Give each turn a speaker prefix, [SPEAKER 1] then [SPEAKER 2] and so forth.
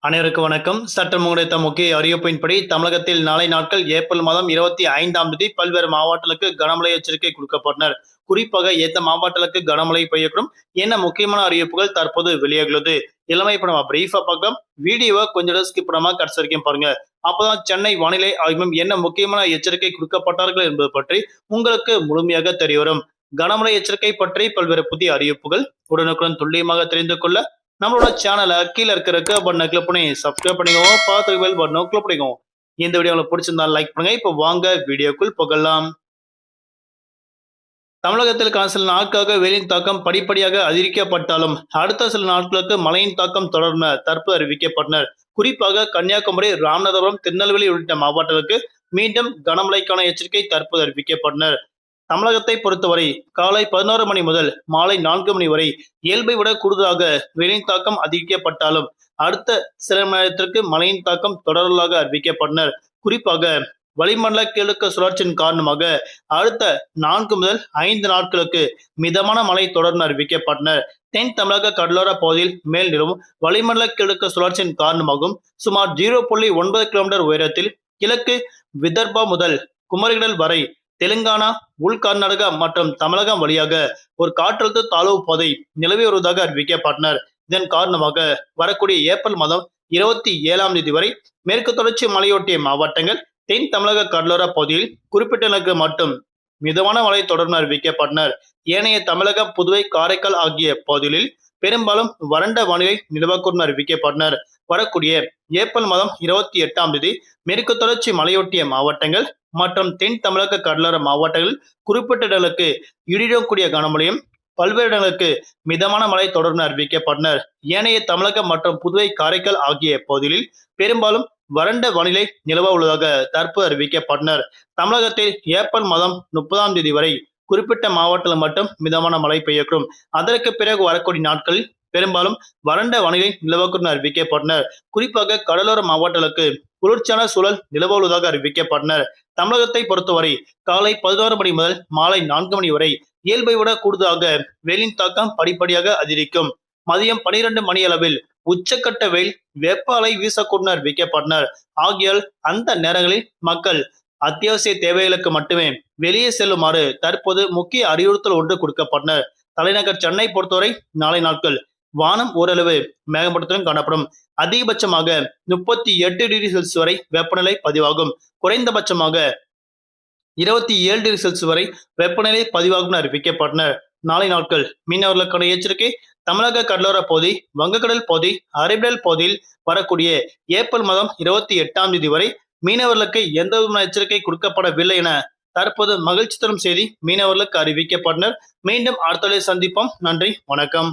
[SPEAKER 1] அனைவருக்கும் வணக்கம். சட்டம் கிடைத்த முக்கிய அறிவிப்பின்படி தமிழகத்தில் நாளை நாட்கள் ஏப்ரல் மாதம் 25ஆம் தேதி பல்வேறு மாவட்டங்களுக்கு கனமழை எச்சரிக்கை கொடுக்கப்பட்டனர். குறிப்பாக எந்த மாவட்டங்களுக்கு கனமழை பெய்யக்கூடும் என்ன முக்கியமான அறிவிப்புகள் தற்போது வெளியாகுள்ளது. எல்லாமே இப்ப நம்ம பிரீஃபா பார்க்கலாம். வீடியோவை கொஞ்சம் ஸ்கிப் பண்ணாம கடைசி வரைக்கும் பாருங்க. அப்பதான் சென்னை வானிலை ஆய்வு மையம் என்ன முக்கியமான எச்சரிக்கை கொடுக்கப்பட்டார்கள் என்பது பற்றி உங்களுக்கு முழுமையாக தெரிய வரும். கனமழை எச்சரிக்கை பற்றி பல்வேறு புதிய அறிவிப்புகள் உடனுக்குடன் துல்லியமாக தெரிந்து கொள்ள நம்மளோட சேனலை கீழே இருக்கிற பட்டனை கிளிக் பண்ணி சப்ஸ்கிரைப் பண்ணிக்கோங்க. பார்த்து பெல் பட்டனை கிளிக் பண்ணிக்கோங்க. இந்த வீடியோ உங்களுக்கு பிடிச்சிருந்தா லைக் பண்ணுங்க. இப்போ வாங்க வீடியோக்குள் புகழலாம். தமிழகத்தில் கடந்த சில நாட்களாக வெயிலின் தாக்கம் படிப்படியாக அதிகரிக்கப்பட்டாலும் அடுத்த சில நாட்களுக்கு மழையின் தாக்கம் தொடரும் தற்போது அறிவிக்கப்பட்டனர். குறிப்பாக கன்னியாகுமரி, ராமநாதபுரம், திருநெல்வேலி உள்ளிட்ட மாவட்டங்களுக்கு மீண்டும் கனமழைக்கான எச்சரிக்கை தற்போது அறிவிக்கப்பட்டனர். தமிழகத்தை பொறுத்தவரை காலை 11 மணி முதல் மாலை 4 மணி வரை இயல்பை விட கூடுதலாக வெயிலின் தாக்கம் அதிகரிக்கப்பட்டாலும் அடுத்த சில மணி நேரத்திற்கு மழையின் தாக்கம் தொடர்வதாக அறிவிக்கப்பட்டனர். குறிப்பாக வளிமண்டல கிழக்கு சுழற்சியின் காரணமாக அடுத்த 4 முதல் 5 நாட்களுக்கு மிதமான மழை தொடர்ந்து அறிவிக்கப்பட்டனர். தென் தமிழக கடலோர பகுதியில் மேல் நிலவும் வளிமண்டல கிழக்கு சுழற்சியின் காரணமாகவும் சுமார் 0.9 கிலோமீட்டர் உயரத்தில் கிழக்கு விதர்பா முதல் குமரிகடல் வரை தெலுங்கானா, உள் கர்நாடகா மற்றும் தமிழகம் வழியாக ஒரு காற்றழுத்த தாழ்வு பாதை நிலவி வருவதாக அறிவிக்கப்பட்டனர். இதன் காரணமாக வரக்கூடிய ஏப்ரல் மாதம் 27ஆம் தேதி வரை மேற்கு தொடர்ச்சி மலையொட்டிய மாவட்டங்கள், தென் தமிழக கடலோர பகுதியில் குறிப்பிட்ட நிலங்களுக்கு மட்டும் மிதமான மழை தொடர்ந்து அறிவிக்கப்பட்டனர். ஏனைய தமிழகம், புதுவை, காரைக்கால் ஆகிய பகுதிகளில் பெரும்பாலும் வறண்ட வானிலை நிலவக்கூடும் அறிவிக்கப்பட்டனர். வரக்கூடிய ஏப்ரல் மாதம் 28ஆம் தேதி மேற்கு தொடர்ச்சி மலையொட்டிய மாவட்டங்கள் மற்றும் தென் தமிழக கடலோர மாவட்டங்களில் குறிப்பிட்ட இடங்களுக்கு இடியுடன் கனமழையும் பல்வேறு இடங்களுக்கு மிதமான மழை தொடர்ந்து அறிவிக்கப்பட்டனர். ஏனைய தமிழகம் மற்றும் புதுவை, காரைக்கால் ஆகிய பகுதிகளில் பெரும்பாலும் வறண்ட வானிலை நிலவ உள்ளதாக தற்போது அறிவிக்கப்பட்டனர். தமிழகத்தில் ஏப்ரல் மாதம் 30ஆம் தேதி வரை குறிப்பிட்ட மாவட்டத்தில் மட்டும் மிதமான மழை பெய்யக்கூடும். அதற்கு பிறகு வரக்கூடிய நாட்களில் பெரும்பாலும் வறண்ட வானிலை நிலவக்கூடும் அறிவிக்கப்பட்டனர். குறிப்பாக கடலோர மாவட்டங்களுக்கு குளிர்ச்சியான சூழல் நிலவ உள்ளதாக அறிவிக்கப்பட்டனர். தமிழகத்தை பொறுத்தவரை காலை 11 மணி முதல் மாலை 4 மணி வரை இயல்பை விட கூடுதலாக வெயிலின் தாக்கம் படிப்படியாக அதிகரிக்கும். மதியம் 12 மணி அளவில் உச்சக்கட்ட வெயில் வெப்ப அலை வீசக்கூடும் அறிவிக்கப்பட்டனர். ஆகியால் அந்த நேரங்களில் மக்கள் அத்தியாவசிய தேவைகளுக்கு மட்டுமே வெளியே செல்லுமாறு தற்போது முக்கிய அறிவுறுத்தல் ஒன்று கொடுக்கப்பட்டனர். தலைநகர் சென்னை பொறுத்தவரை நாளை நாட்கள் வானம் ஓரளவு மேகமூட்டத்துடன் காணப்படும். அதிகபட்சமாக 38 டிகிரி செல்சியஸ் வரை வெப்பநிலை பதிவாகும். குறைந்தபட்சமாக 27 டிகிரி செல்சியஸ் வரை வெப்பநிலை பதிவாகும் அறிவிக்கப்பட்டனர். நாளை நாட்கள் மீனவர்களுக்கான எச்சரிக்கை. தமிழக கடலோர பகுதி, வங்கக்கடல் பகுதி, அரபிக்கடல் பகுதியில் வரக்கூடிய ஏப்ரல் மாதம் 28ஆம் தேதி வரை மீனவர்களுக்கு எந்த விதமான எச்சரிக்கை கொடுக்கப்படவில்லை என தற்போது மகிழ்ச்சி தரும் செய்தி மீனவர்களுக்கு அறிவிக்கப்பட்டனர். மீண்டும் அடுத்த சந்திப்போம். நன்றி, வணக்கம்.